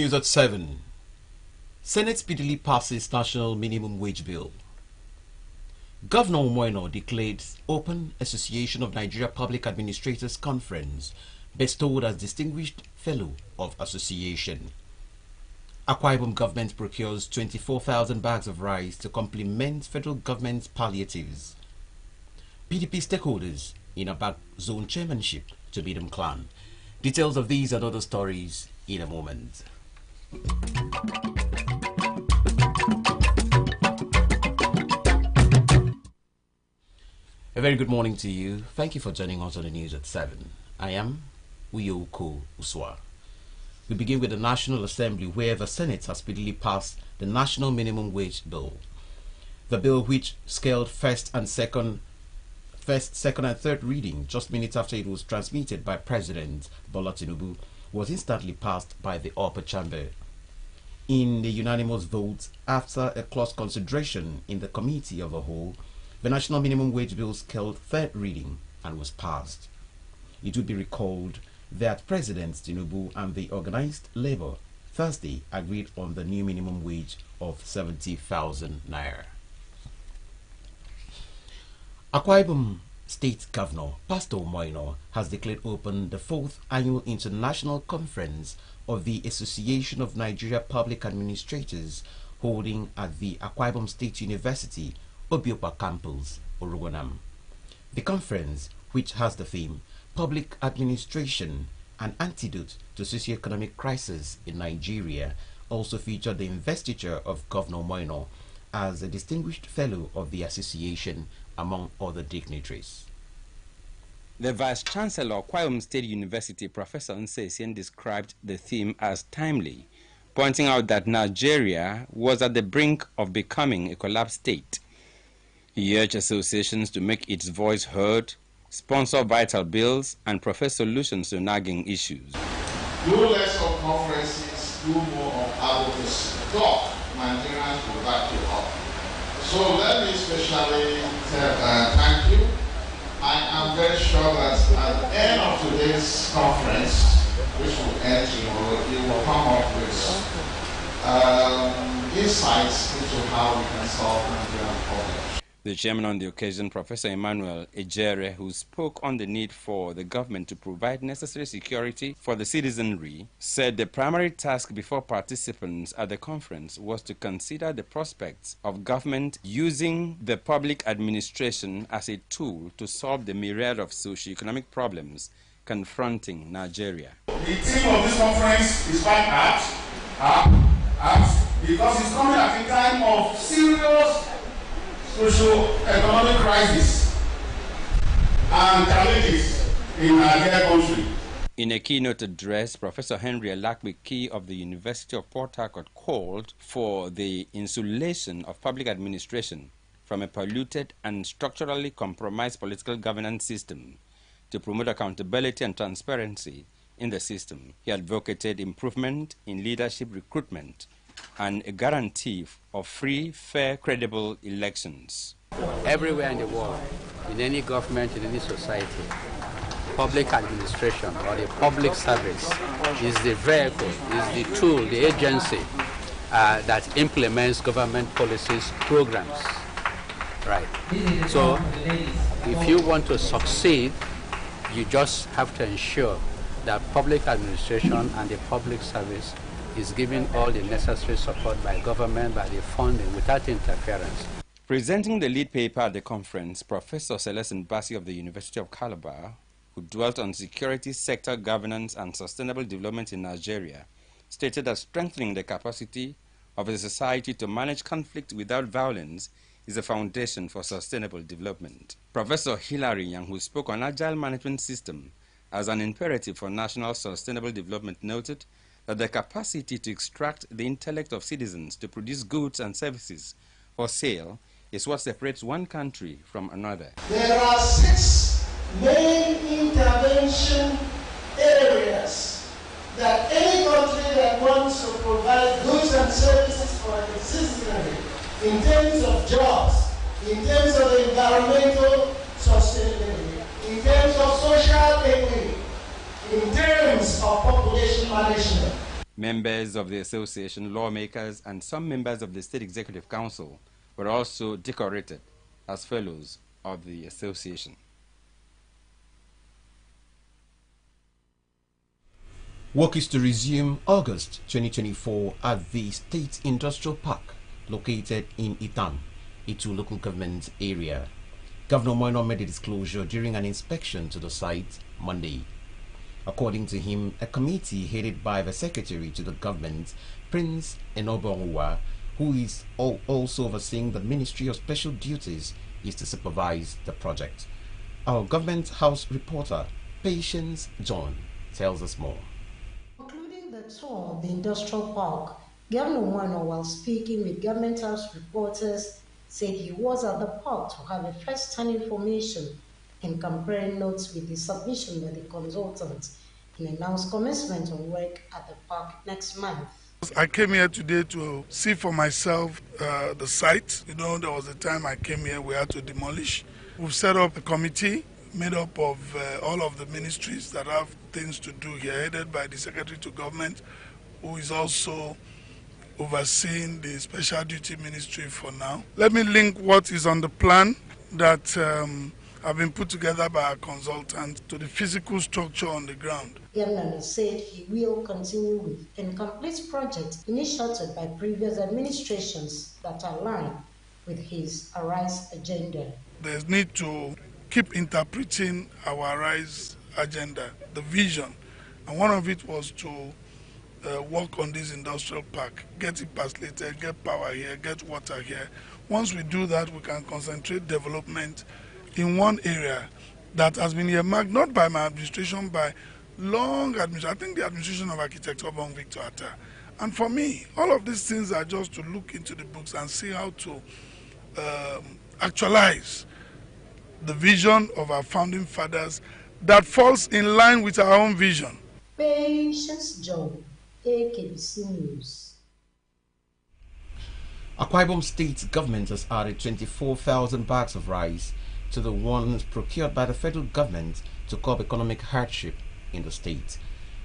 News at 7. Senate speedily passes National Minimum Wage Bill. Governor Moino declared Open Association of Nigeria Public Administrators Conference bestowed as Distinguished Fellow of Association. Akwa Ibom government procures 24,000 bags of rice to complement federal government's palliatives. PDP stakeholders in a back zone chairmanship to Bidam clan. Details of these and other stories in a moment. A very good morning to you. Thank you for joining us on the news at 7. I am Uyoko Uswa. We begin with the National Assembly, where the Senate has speedily passed the National Minimum Wage Bill. The bill, which scaled first, second and third reading just minutes after it was transmitted by President Bola Tinubu, was instantly passed by the upper chamber. In the unanimous vote, after a close consideration in the Committee of the Whole, the National Minimum Wage Bill scaled third reading and was passed. It would be recalled that President Tinubu and the Organized Labour Thursday agreed on the new minimum wage of 70,000 naira. Akwa Ibom State Governor Pastor Moino has declared open the 4th Annual International Conference of the Association of Nigeria Public Administrators holding at the Akwa Ibom State University, Obiopa Campus, Orogonam. The conference, which has the theme Public Administration, an Antidote to Socioeconomic Crisis in Nigeria, also featured the investiture of Governor Moino as a Distinguished Fellow of the Association, among other dignitaries. The Vice-Chancellor of Akwa Ibom State University, Professor Nsesien, described the theme as timely, pointing out that Nigeria was at the brink of becoming a collapsed state. He urged associations to make its voice heard, sponsor vital bills, and profess solutions to nagging issues. Do less of conferences, do more of advocacy. Talk, Nigerians will back you up. So let me especially thank you. I am very sure that at the end of today's conference, which will end tomorrow, you will come up with insights into how we can solve Nigerian problems. The chairman on the occasion, Professor Emmanuel Ejere, who spoke on the need for the government to provide necessary security for the citizenry, said the primary task before participants at the conference was to consider the prospects of government using the public administration as a tool to solve the myriad of socio-economic problems confronting Nigeria. The theme of this conference is quite apt, because it's coming at a time of serious socio-economic crisis and challenges in our dear country. In a keynote address, Professor Henry Alakwiki of the University of Port Harcourt called for the insulation of public administration from a polluted and structurally compromised political governance system to promote accountability and transparency in the system. He advocated improvement in leadership recruitment and a guarantee of free, fair, credible elections. Everywhere in the world, in any government, in any society, public administration or the public service is the vehicle, is the tool, the agency that implements government policies, programs. Right. So if you want to succeed, you just have to ensure that public administration and the public service is giving all the necessary support by government, by the funding, without interference. Presenting the lead paper at the conference, Professor Celestine Bassi of the University of Calabar, who dwelt on security sector governance and sustainable development in Nigeria, stated that strengthening the capacity of a society to manage conflict without violence is a foundation for sustainable development. Professor Hilary Yang, who spoke on agile management system as an imperative for national sustainable development, noted that the capacity to extract the intellect of citizens to produce goods and services for sale is what separates one country from another. There are 6 main intervention areas that any country that wants to provide goods and services for its citizenry in terms of jobs, in terms of environmental sustainability, in terms of social equity, in terms of population management. Members of the association, lawmakers, and some members of the State Executive Council were also decorated as fellows of the association. Work is to resume August 2024 at the State Industrial Park located in Itam, Itu local government area. Governor Moino made a disclosure during an inspection to the site Monday. According to him, a committee headed by the secretary to the government, Prince Enobonwa, who is also overseeing the Ministry of Special Duties, is to supervise the project. Our Government House reporter, Patience John, tells us more. Concluding the tour of the industrial park, Governor Moino, while speaking with Government House reporters, said he was at the park to have a first-hand information and comparing notes with the submission by the consultant and announced commencement of work at the park next month. I came here today to see for myself the site. You know, there was a time I came here, we had to demolish. We've set up a committee made up of all of the ministries that have things to do here, headed by the Secretary to Government, who is also overseeing the Special Duty Ministry for now. Let me link what is on the plan that have been put together by our consultant to the physical structure on the ground. Governor said he will continue with and complete projects initiated by previous administrations that align with his Arise agenda. There's need to keep interpreting our Arise agenda, the vision, and one of it was to work on this industrial park, get it facilitated, get power here, get water here. Once we do that, we can concentrate development in one area that has been earmarked not by my administration, by long administration. I think the administration of Architect Obong Victor Atta. And for me, all of these things are just to look into the books and see how to actualize the vision of our founding fathers that falls in line with our own vision. Patience John, AKBC News. Akwa Ibom State government has added 24,000 bags of rice to the ones procured by the federal government to curb economic hardship in the state.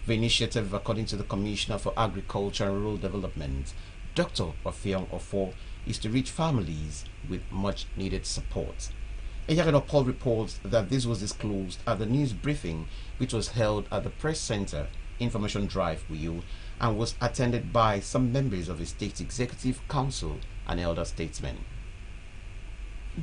The initiative, according to the Commissioner for Agriculture and Rural Development, Dr. Ofiong Ofo, is to reach families with much needed support. Eyagano Paul reports that this was disclosed at the news briefing which was held at the Press Center, Information Drive, Uyo, and was attended by some members of the State Executive Council and elder statesmen.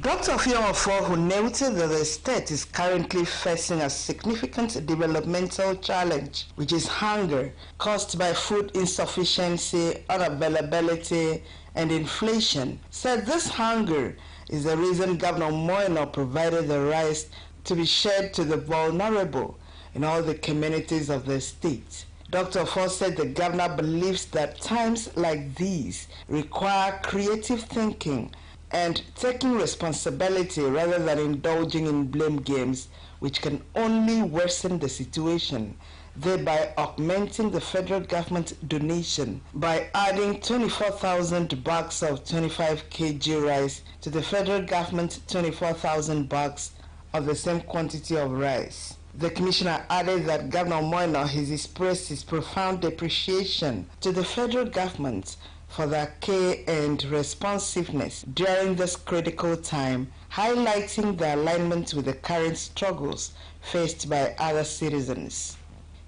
Dr. Fion, who noted that the state is currently facing a significant developmental challenge, which is hunger caused by food insufficiency, unavailability, and inflation, said this hunger is the reason Governor Moino provided the rice to be shared to the vulnerable in all the communities of the state. Dr. Ford said the governor believes that times like these require creative thinking and taking responsibility rather than indulging in blame games, which can only worsen the situation, thereby augmenting the federal government donation by adding 24,000 bags of 25 kg rice to the federal government 24,000 bags of the same quantity of rice. The commissioner added that Governor Moino has expressed his profound appreciation to the federal government for their care and responsiveness during this critical time, highlighting the alignment with the current struggles faced by other citizens.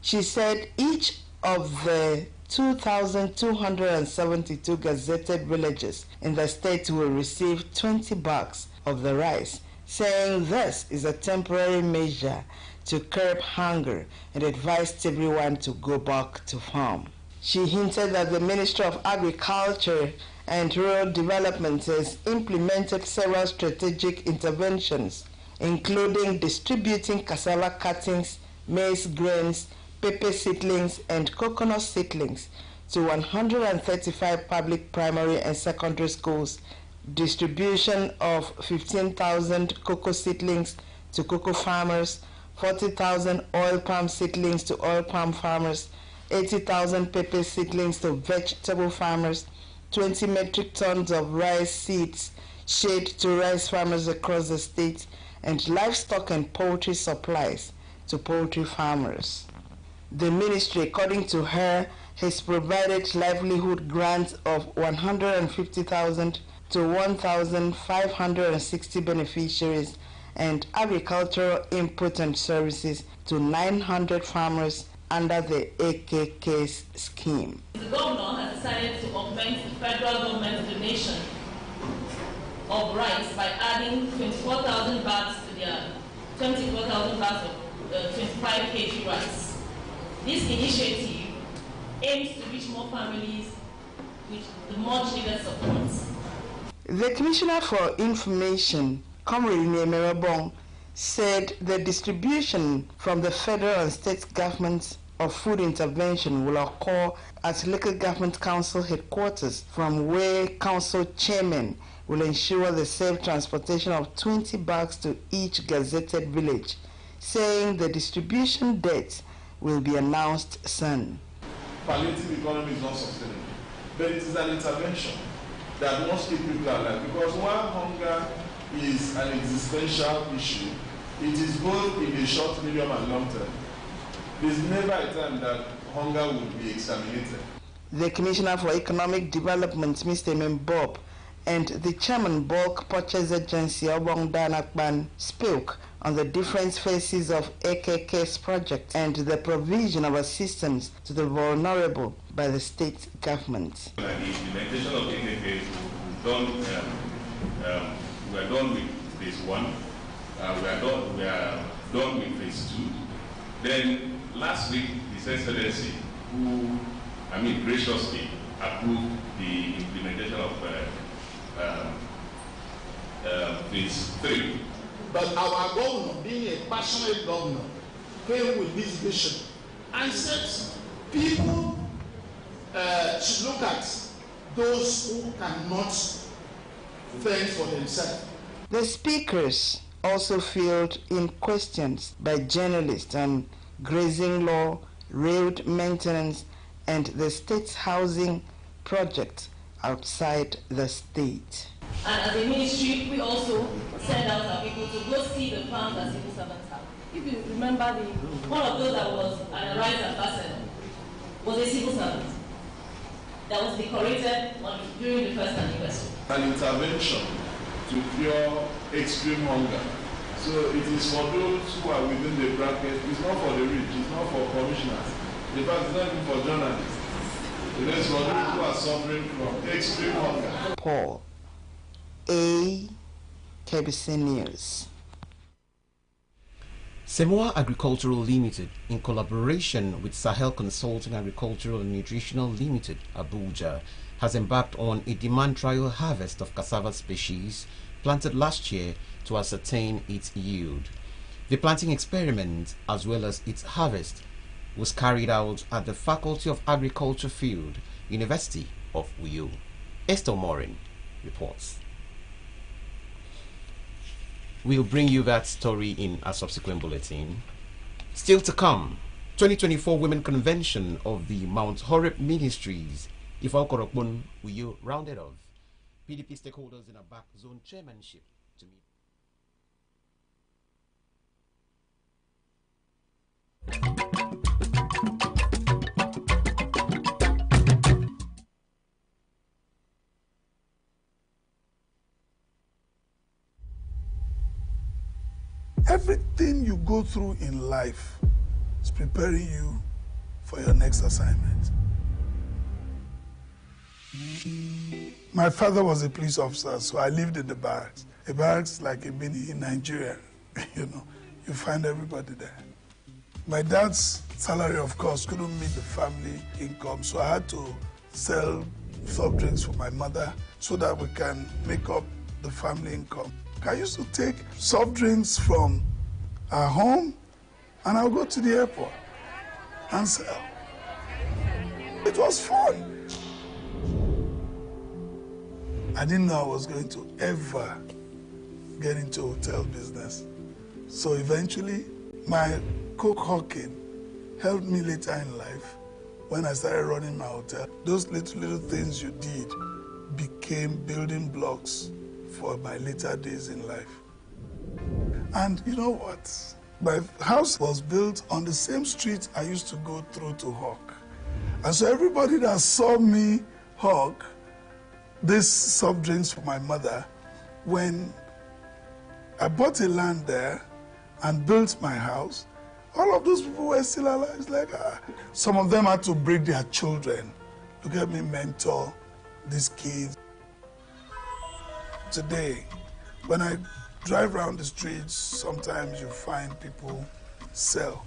She said each of the 2,272 gazetted villages in the state will receive 20 bags of the rice, saying this is a temporary measure to curb hunger and advised everyone to go back to farm. She hinted that the Ministry of Agriculture and Rural Development has implemented several strategic interventions, including distributing cassava cuttings, maize grains, pepper seedlings, and coconut seedlings to 135 public primary and secondary schools, distribution of 15,000 cocoa seedlings to cocoa farmers, 40,000 oil palm seedlings to oil palm farmers, 80,000 pepper seedlings to vegetable farmers, 20 metric tons of rice seeds shade to rice farmers across the state, and livestock and poultry supplies to poultry farmers. The ministry, according to her, has provided livelihood grants of 150,000 to 1,560 beneficiaries and agricultural input and services to 900 farmers under the AKK's scheme. The governor has decided to augment the federal government donation of rice by adding 24,000 bags to their 24,000 bags of 25 kg rice. This initiative aims to reach more families with the much needed support. The Commissioner for Information, Comrade Nyemerabong, said the distribution from the federal and state governments of food intervention will occur at local government council headquarters, from where council chairman will ensure the safe transportation of 20 bags to each gazetted village, saying the distribution date will be announced soon. Palliative economy is not sustainable, but it is an intervention that must keep people alive, because while hunger is an existential issue, it is both in the short, medium, and long term. There is never a time that hunger will be exterminated. The Commissioner for Economic Development, Mr. Bob, and the Chairman Bulk Purchase Agency, Obong Danakban, spoke on the different phases of AKK's project and the provision of assistance to the vulnerable by the state government. The implementation of AKK, we are done with phase 1, we are done with phase 2. Then last week, His Excellency, who graciously approved the implementation of phase 3. But our governor, being a passionate governor, came with this vision and said people should look at those who cannot fend for themselves. The speakers also fielded in questions by journalists on grazing law, road maintenance, and the state's housing project outside the state. And as a ministry, we also send out our people to go see the farms that civil servants have. If you remember, one of those that was an Arise ambassador was a civil servant that was decorated during the first anniversary. An intervention to cure extreme hunger. So it is for those who are within the bracket. It's not for the rich. It's not for commissioners. In fact, it's not even for journalists. It is for those who are suffering from extreme hunger. Paul A. KBC News. Semoa Agricultural Limited, in collaboration with Sahel Consulting Agricultural and Nutritional Limited, Abuja, has embarked on a demand trial harvest of cassava species planted last year to ascertain its yield. The planting experiment, as well as its harvest, was carried out at the Faculty of Agriculture Field, University of Uyo. Esther Morin reports. We'll bring you that story in a subsequent bulletin. Still to come, 2024 Women Convention of the Mount Horeb Ministries, Ifal Korokbun Uyo rounded off. PDP stakeholders in a back zone chairmanship to meet. Everything you go through in life is preparing you for your next assignment. My father was a police officer, so I lived in the barracks. A barracks like a mini in Nigeria, you find everybody there. My dad's salary, of course, couldn't meet the family income, so I had to sell soft drinks for my mother so that we can make up the family income. I used to take soft drinks from our home and I'll go to the airport and sell. It was fun. I didn't know I was going to ever get into hotel business. So eventually, my coke hawking helped me later in life when I started running my hotel. Those little things you did became building blocks for my later days in life. And you know what? My house was built on the same street I used to go through to hawk. And so everybody that saw me hawk these soft drinks for my mother, when I bought a land there and built my house, all of those people were still alive. It's like, some of them had to breed their children. Look at me mentor these kids. Today, when I drive around the streets, sometimes you find people sell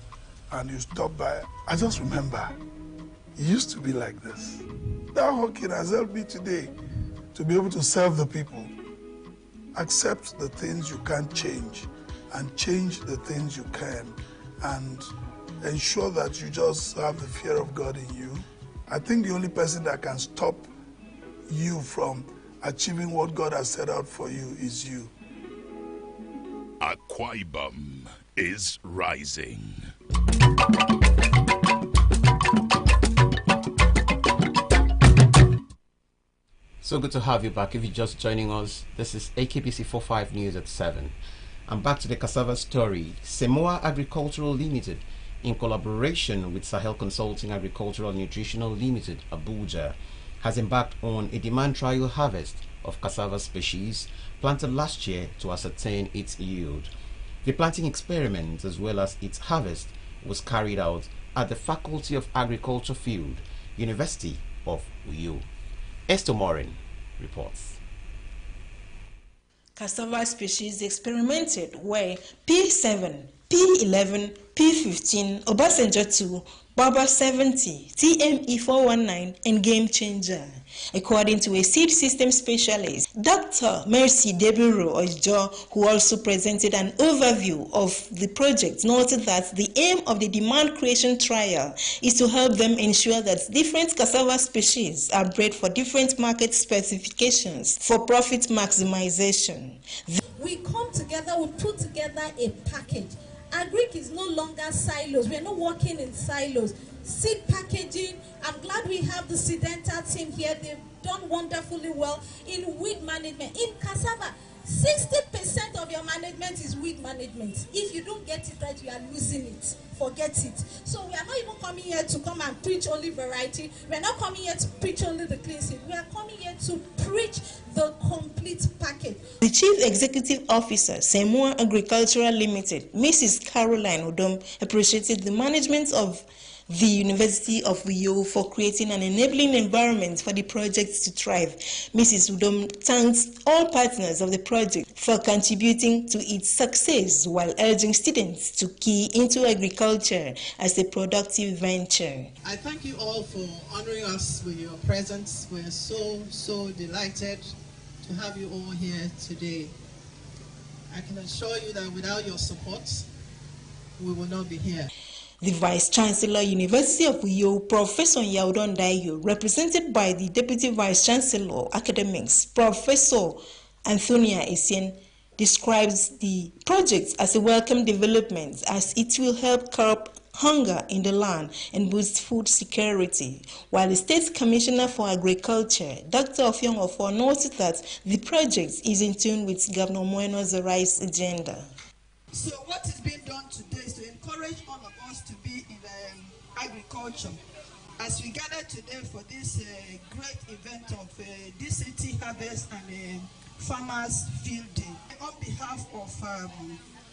and you stop by. I just remember, it used to be like this. That hawking has helped me today to be able to serve the people. Accept the things you can't change and change the things you can, and ensure that you just have the fear of God in you. I think the only person that can stop you from achieving what God has set out for you is you. Akwa Ibom is rising. So good to have you back. If you're just joining us, this is AKBC 45 News at 7. And back to the cassava story. Semoa Agricultural Limited, in collaboration with Sahel Consulting Agricultural Nutritional Limited, Abuja, has embarked on a demand trial harvest of cassava species planted last year to ascertain its yield. The planting experiment, as well as its harvest, was carried out at the Faculty of Agriculture field, University of Uyo. Esther Morin reports. Cassava species experimented were P7, P11, P15, Obasanjo 2, Baba 70, TME 419, and Game Changer. According to a seed system specialist, Dr. Mercy Debiro Ojo, who also presented an overview of the project, noted that the aim of the demand creation trial is to help them ensure that different cassava species are bred for different market specifications for profit maximization. We come together, we put together a package. Agric is no longer silos. We're not working in silos. Seed packaging, I'm glad we have the Sedenta team here. They've done wonderfully well in weed management. In cassava, 60% of your management is weed management. If you don't get it right, you are losing it. Forget it. So we are not even coming here to come and preach only variety. We are not coming here to preach only the clean seed. We are coming here to preach the complete package. The Chief Executive Officer, Semoa Agricultural Limited, Mrs. Caroline Udom, appreciated the management of the University of Uyo for creating an enabling environment for the project to thrive. Mrs. Udom thanks all partners of the project for contributing to its success while urging students to key into agriculture as a productive venture. I thank you all for honoring us with your presence. We're so delighted to have you all here today. I can assure you that without your support, we will not be here. The Vice-Chancellor, University of Uyo, Professor Yaudon Dayo, represented by the Deputy Vice-Chancellor, Academics, Professor Ntiantia Asakka, describes the project as a welcome development as it will help curb hunger in the land and boost food security, while the State Commissioner for Agriculture, Dr. Ofiong Ofor, noted that the project is in tune with Governor Moeno's Rice agenda. So what is being done today is to encourage all of us to be in agriculture. As we gather today for this great event of DCT Harvest and Farmers Field Day, on behalf of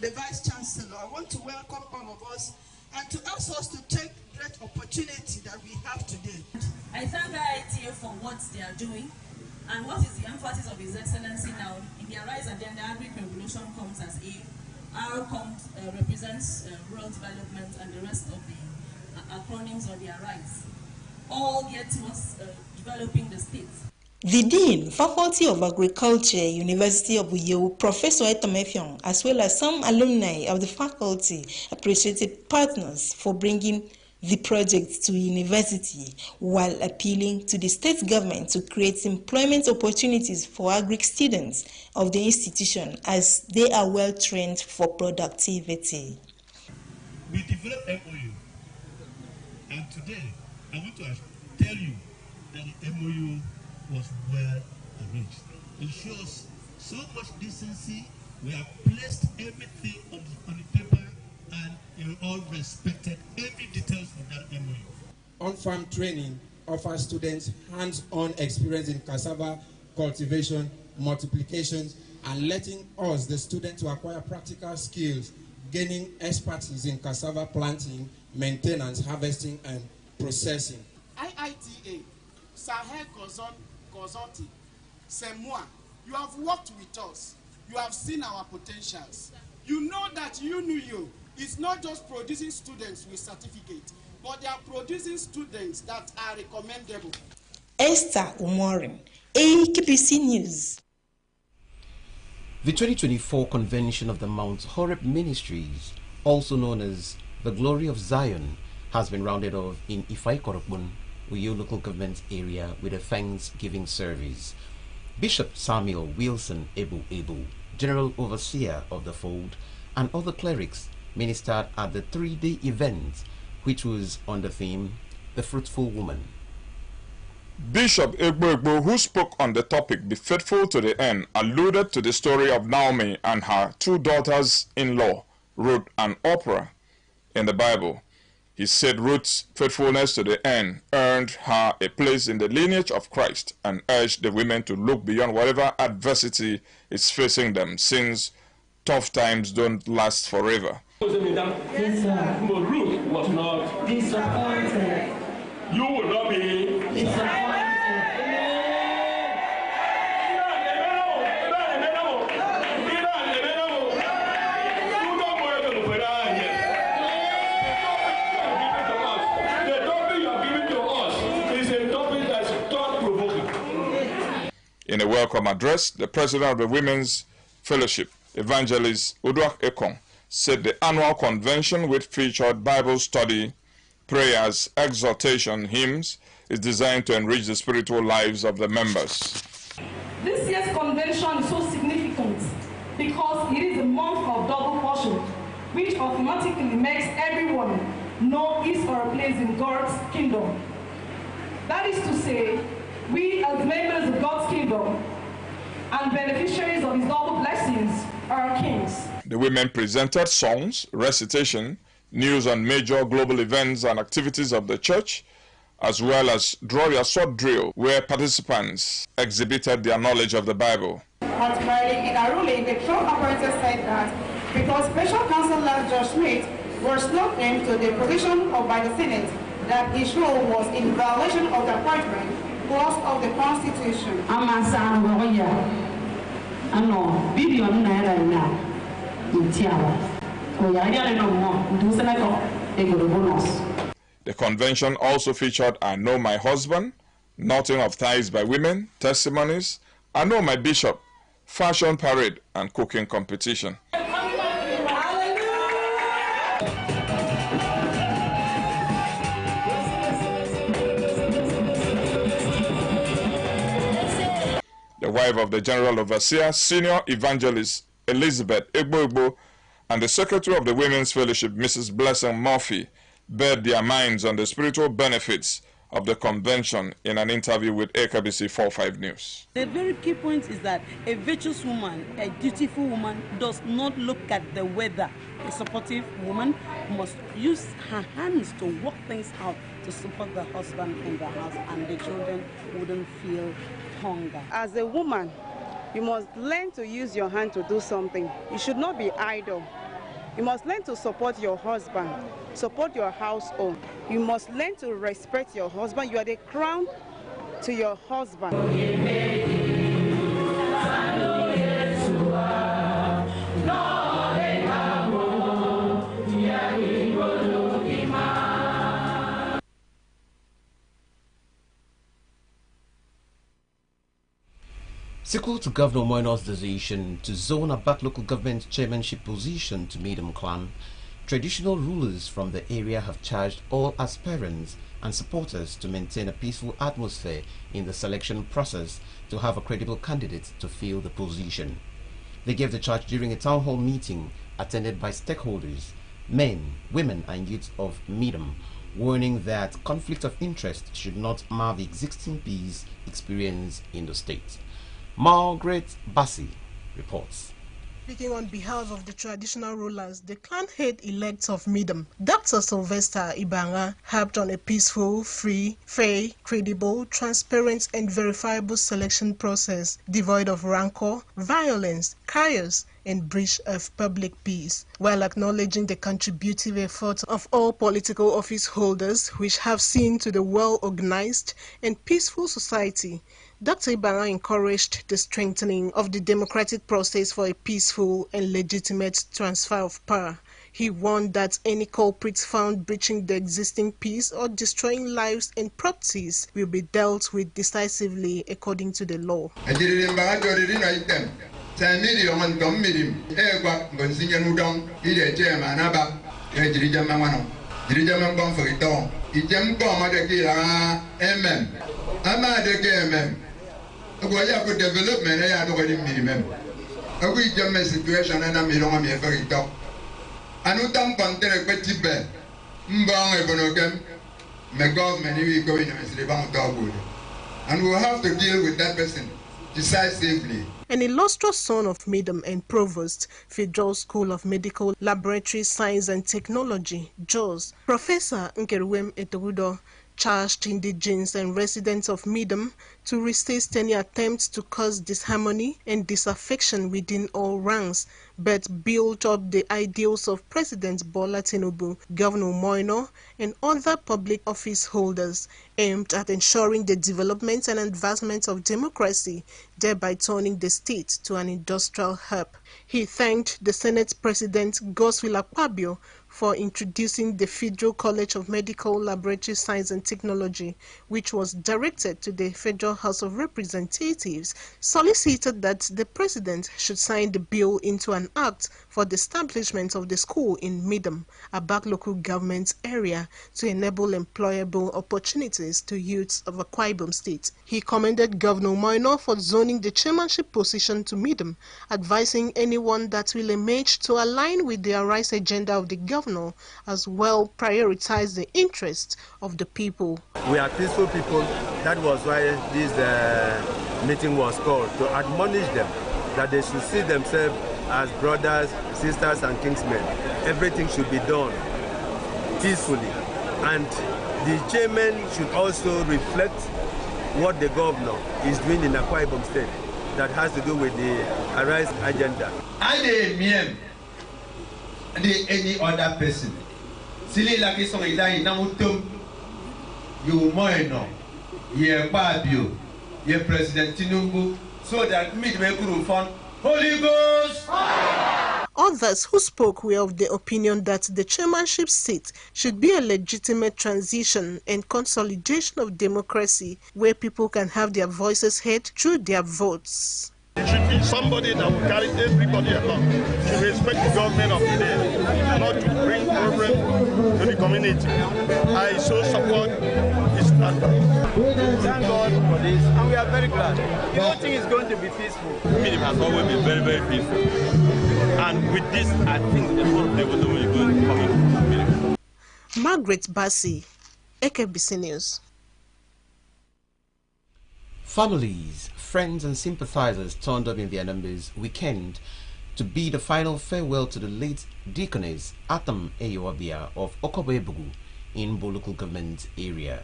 the Vice Chancellor, I want to welcome all of us and to ask us to take great opportunity that we have today. I thank IITA for what they are doing and what is the emphasis of His Excellency now. In the Arise Agenda, Agri-Revolution comes as a R represents rural development and the rest of the acronyms of the Arise, all geared towards developing the state. The Dean, Faculty of Agriculture, University of Uyo, Professor Etomefyong, as well as some alumni of the faculty, appreciated partners for bringing the project to university, while appealing to the state government to create employment opportunities for agric students of the institution as they are well trained for productivity. We developed MOU, and today I want to tell you that the MOU was well arranged. It shows so much decency. We have placed everything on the paper, and you all respected every details of that MOU. on-farm training offers students hands-on experience in cassava cultivation, multiplication, and letting us, the students, to acquire practical skills, gaining expertise in cassava planting, maintenance, harvesting, and processing. IITA, Sahel Consulting, Semua, you have worked with us. You have seen our potentials. You know that UNU is not just producing students with certificates, but they are producing students that are recommendable. Esther Umorin, AKBC News. The 2024 convention of the Mount Horeb Ministries, also known as the Glory of Zion, has been rounded off in Ifai-Korokbun, Uyo local government area, with a Thanksgiving service. Bishop Samuel Wilson Ebu, General Overseer of the Fold, and other clerics ministered at the 3-day event, which was on the theme, The Fruitful Woman. Bishop Egbo, who spoke on the topic, Be Faithful to the End, alluded to the story of Naomi and her 2 daughters-in-law, Ruth and Oprah, in the Bible. He said Ruth's faithfulness to the end earned her a place in the lineage of Christ and urged the women to look beyond whatever adversity is facing them, since tough times don't last forever. Yes, sir. But Ruth was not disappointed. You will not be disappointed. In a welcome address, the president of the Women's Fellowship, Evangelist Uduak Ekong, said the annual convention, which featured Bible study, prayers, exhortation, hymns, is designed to enrich the spiritual lives of the members. This year's convention is so significant because it is a month of double portion, which automatically makes everyone know his or her place in God's kingdom. That is to say, we as members of God's kingdom and beneficiaries of his double blessings are kings. The women presented songs, recitation, news on major global events and activities of the church, as well as draw your sword drill, where participants exhibited their knowledge of the Bible. Particularly in a ruling, the Trump operator said that because Special Counsel Judge Smith was not named to the position of by the Senate, that his role was in violation of the appointment clause of the Constitution. The convention also featured I Know My Husband, Nothing of Ties by Women, testimonies, I Know My Bishop, fashion parade, and cooking competition. The wife of the General Overseer, Senior Evangelist Elizabeth Egbo, and the Secretary of the Women's Fellowship, Mrs. Blessing Murphy, bared their minds on the spiritual benefits of the convention in an interview with AKBC 45 News. The very key point is that a virtuous woman, a dutiful woman, does not look at the weather. A supportive woman must use her hands to work things out to support the husband in the house, and the children wouldn't feel hunger. As a woman, you must learn to use your hand to do something. You should not be idle. You must learn to support your husband, support your household. You must learn to respect your husband. You are the crown to your husband. Sequel to Governor Moino's decision to zone a back local government chairmanship position to Medum clan, traditional rulers from the area have charged all aspirants and supporters to maintain a peaceful atmosphere in the selection process to have a credible candidate to fill the position. They gave the charge during a town hall meeting attended by stakeholders, men, women and youth of Medum, warning that conflict of interest should not mar the existing peace experience in the state. Margaret Bassi reports. Speaking on behalf of the traditional rulers, the clan head-elect of Midam, Dr. Sylvester Ibanga, harped on a peaceful, free, fair, credible, transparent and verifiable selection process devoid of rancor, violence, chaos, and breach of public peace, while acknowledging the contributive efforts of all political office holders which have seen to the well-organized and peaceful society. Dr. Ibanga encouraged the strengthening of the democratic process for a peaceful and legitimate transfer of power. He warned that any culprits found breaching the existing peace or destroying lives and properties will be dealt with decisively according to the law. And we'll have to deal with that person decisively. An illustrious son of Midam and Provost, Federal School of Medical Laboratory Science and Technology, JOS, Professor Nkeruwem Etogudo, charged indigents and residents of Midam to resist any attempts to cause disharmony and disaffection within all ranks, but build up the ideals of President Bola Tinubu, Governor Moino, and other public office holders aimed at ensuring the development and advancement of democracy, thereby turning the state to an industrial hub. He thanked the Senate President Godswill Akpabio for introducing the Federal College of Medical Laboratory Science and Technology, which was directed to the Federal House of Representatives, solicited that the President should sign the bill into an act for the establishment of the school in Midam, a back local government area, to enable employable opportunities to youths of Akwa Ibom State. He commended Governor Moino for zoning the chairmanship position to Midam, advising anyone that will emerge to align with the Arise agenda of the governor, as well prioritize the interests of the people. We are peaceful people. That was why this meeting was called, to admonish them that they should see themselves as brothers, sisters, and kinsmen. Everything should be done peacefully, and the chairman should also reflect what the governor is doing in Akwa Ibom State that has to do with the Arise agenda. Any other person. Silly like it's on a namutum, you moino, ye babio, ye President Tinubu, so that midway could fund Holy Ghost. Others who spoke were of the opinion that the chairmanship seat should be a legitimate transition and consolidation of democracy where people can have their voices heard through their votes. It should be somebody that will carry everybody along, to respect the government of the day, not to bring problems to the community. I so support this standard. Thank God for this, and we are very glad. The whole thing is going to be peaceful. Midam has always been very, very peaceful. And with this, I think the whole development is going to come in. Margaret Bassi, AKBC News. Families, friends and sympathizers turned up in their numbers weekend to bid a final farewell to the late Deaconess Atam Eyowabia of Okoboebugu in Bo local government area.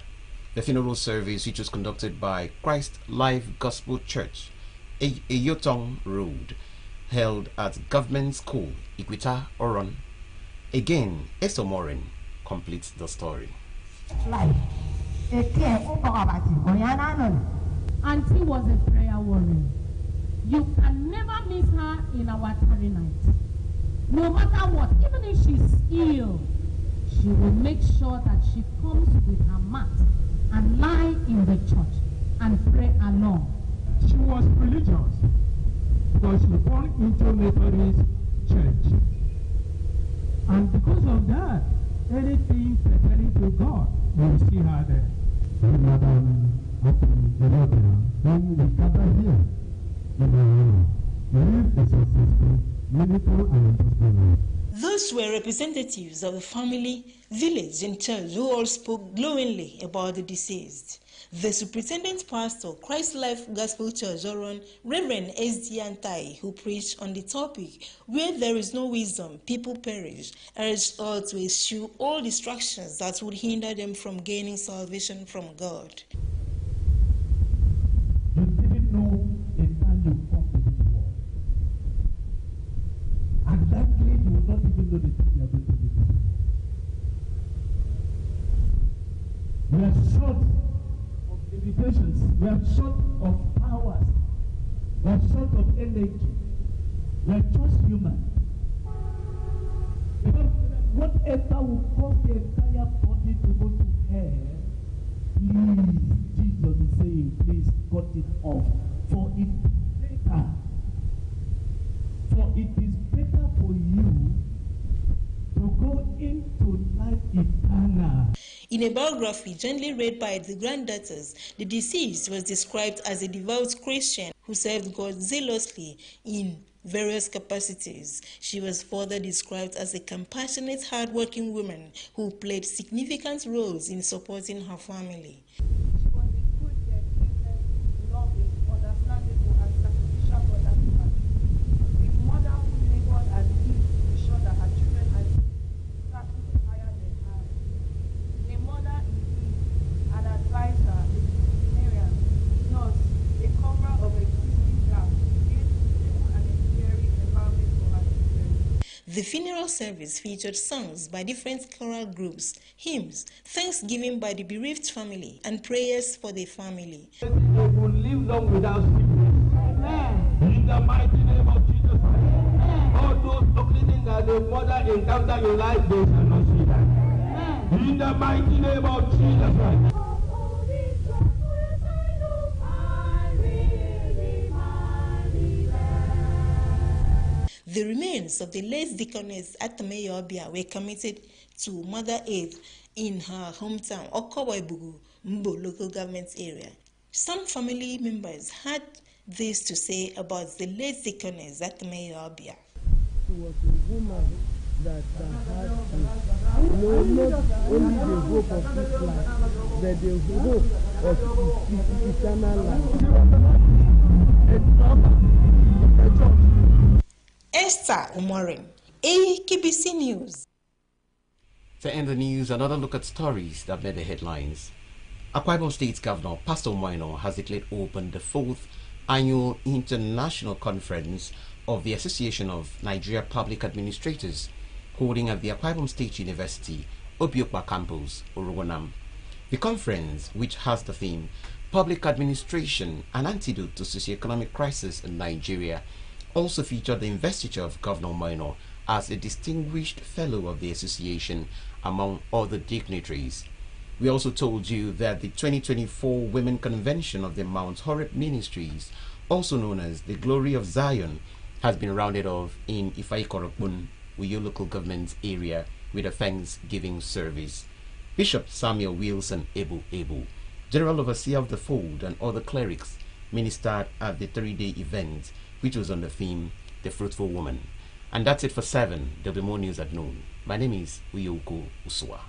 The funeral service, which was conducted by Christ Life Gospel Church, Eyotong Road, held at Government School, Ikwita, Oron. Again, Esther Morin completes the story. Auntie was a prayer warrior. You can never miss her in our tarry night. No matter what, even if she's ill, she will make sure that she comes with her mat and lie in the church and pray along. She was religious because she was born into Methodist church. And because of that, anything pertaining to God, you will see her there. When we gather here, live a successful, meaningful, and Those were representatives of the family, village, and church who all spoke glowingly about the deceased. The superintendent pastor, Christ Life Gospel Church, Oron, Reverend Ntiantia, who preached on the topic, where there is no wisdom, people perish, urged all to eschew all distractions that would hinder them from gaining salvation from God. You didn't know the time you come to this world. And likely you will not even know the time you are going to be this world. We are short of limitations. We are short of powers. We are short of energy. We are just human. Because whatever will cause the entire body to go to hell, please, Jesus is saying, please cut it off. For it is better. For it is better for you to go into life eternal. In a biography gently read by the granddaughters, the deceased was described as a devout Christian who served God zealously in various capacities. She was further described as a compassionate, hard-working woman who played significant roles in supporting her family. The funeral service featured songs by different choral groups, hymns, thanksgiving by the bereaved family, and prayers for the family. They will live long without sickness. In the mighty name of Jesus Christ. All those openings that the mother encountered in life, they shall not see that. In the mighty name of Jesus Christ. The remains of the late Deaconess Ntiantia Asakka were committed to Mother Earth in her hometown, Okoboibugu, Mbo local government area. Some family members had this to say about the late Deaconess Ntiantia Asakka. She was a woman that had not only the hope of this life, but the hope of eternal life. Esther Umorin, AKBC News. To end the news, another look at stories that made the headlines. Akwa Ibom State Governor Pastor Moino has declared open the 4th annual international conference of the Association of Nigeria Public Administrators, holding at the Akwa Ibom State University, Obiokpa Campus, Orogonam. The conference, which has the theme Public Administration, an Antidote to Socioeconomic Crisis in Nigeria, also featured the investiture of Governor Moino as a distinguished fellow of the association among other dignitaries. We also told you that the 2024 Women Convention of the Mount Horeb Ministries, also known as the Glory of Zion, has been rounded off in Ifai-Korokbun, Uyo local government area, with a Thanksgiving service. Bishop Samuel Wilson Ebu, General Overseer of the Fold, and other clerics ministered at the 3-day event, which was on the theme, The Fruitful Woman. And that's it for 7. There'll be more news at noon. My name is Uyoko Uswa.